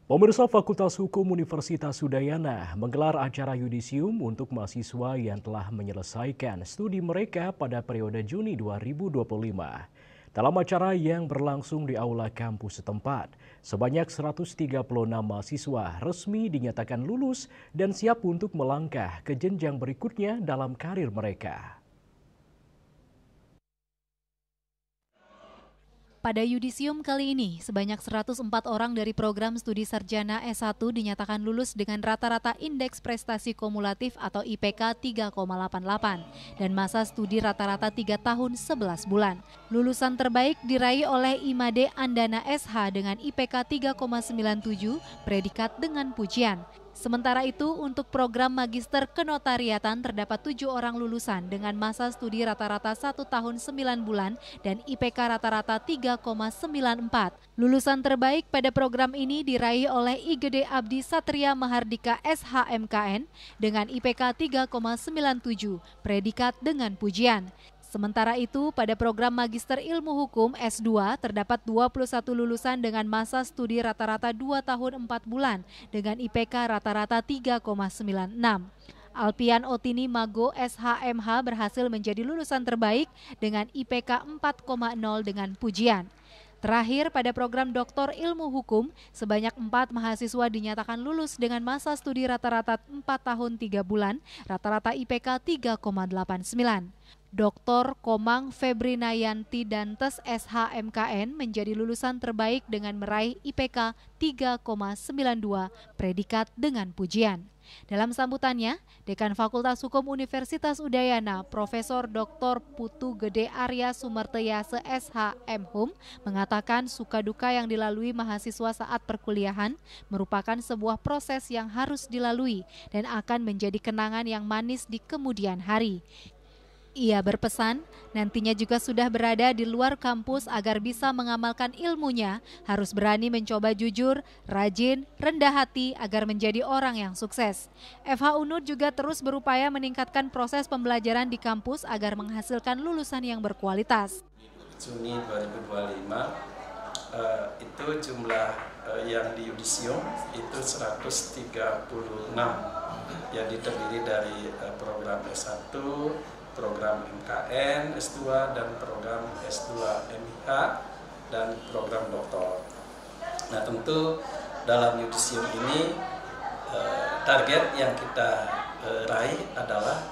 Pemirsa Fakultas Hukum Universitas Udayana menggelar acara yudisium untuk mahasiswa yang telah menyelesaikan studi mereka pada periode Juni 2025. Dalam acara yang berlangsung di aula kampus setempat, sebanyak 136 mahasiswa resmi dinyatakan lulus dan siap untuk melangkah ke jenjang berikutnya dalam karir mereka. Pada yudisium kali ini, sebanyak 104 orang dari program studi sarjana S1 dinyatakan lulus dengan rata-rata indeks prestasi kumulatif atau IPK 3,88 dan masa studi rata-rata 3 tahun 11 bulan. Lulusan terbaik diraih oleh Imade Andana SH dengan IPK 3,97, predikat dengan pujian. Sementara itu, untuk program Magister Kenotariatan terdapat 7 orang lulusan dengan masa studi rata-rata 1 tahun 9 bulan dan IPK rata-rata 3,94. Lulusan terbaik pada program ini diraih oleh IGD Abdi Satria Mahardika SHMKN dengan IPK 3,97, predikat dengan pujian. Sementara itu, pada program Magister Ilmu Hukum S2 terdapat 21 lulusan dengan masa studi rata-rata 2 tahun 4 bulan dengan IPK rata-rata 3,96. Alpian Otini Mago SHMH berhasil menjadi lulusan terbaik dengan IPK 4,0 dengan pujian. Terakhir, pada program Doktor Ilmu Hukum, sebanyak 4 mahasiswa dinyatakan lulus dengan masa studi rata-rata 4 tahun 3 bulan, rata-rata IPK 3,89. Dr. Komang Febrinayanti Dantes SHMKN menjadi lulusan terbaik dengan meraih IPK 3,92, predikat dengan pujian. Dalam sambutannya, Dekan Fakultas Hukum Universitas Udayana, Profesor Dr. Putu Gede Arya Sumerteyase SHM Hum, mengatakan suka duka yang dilalui mahasiswa saat perkuliahan merupakan sebuah proses yang harus dilalui dan akan menjadi kenangan yang manis di kemudian hari. Ia berpesan, nantinya juga sudah berada di luar kampus agar bisa mengamalkan ilmunya, harus berani mencoba jujur, rajin, rendah hati agar menjadi orang yang sukses. FH Unud juga terus berupaya meningkatkan proses pembelajaran di kampus agar menghasilkan lulusan yang berkualitas. Juni 2025 itu jumlah yang di yudisium itu 136 yang terdiri dari program S1, program MKN, S2, dan program S2 MIH, dan program doktor. Nah, tentu dalam yudisium ini target yang kita raih adalah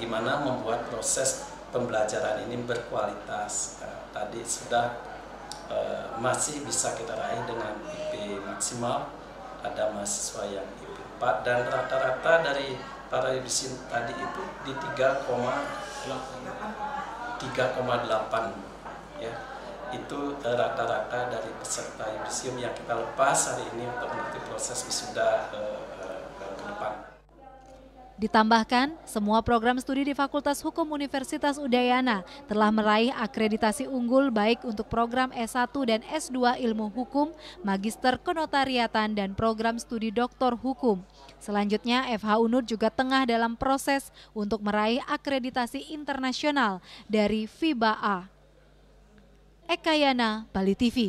gimana membuat proses pembelajaran ini berkualitas. Tadi sudah masih bisa kita raih dengan IP maksimal, ada mahasiswa yang IP 4, dan rata-rata dari para yudisium tadi itu di 3,8 ya. Itu rata-rata dari peserta yudisium yang kita lepas hari ini untuk mengikuti proses wisuda ke depan. Ditambahkan, semua program studi di Fakultas Hukum Universitas Udayana telah meraih akreditasi unggul baik untuk program S1 dan S2 Ilmu Hukum, Magister Kenotariatan, dan program studi Doktor Hukum. Selanjutnya, FH Unud juga tengah dalam proses untuk meraih akreditasi internasional dari FIBA A. Eka Yana, Bali TV.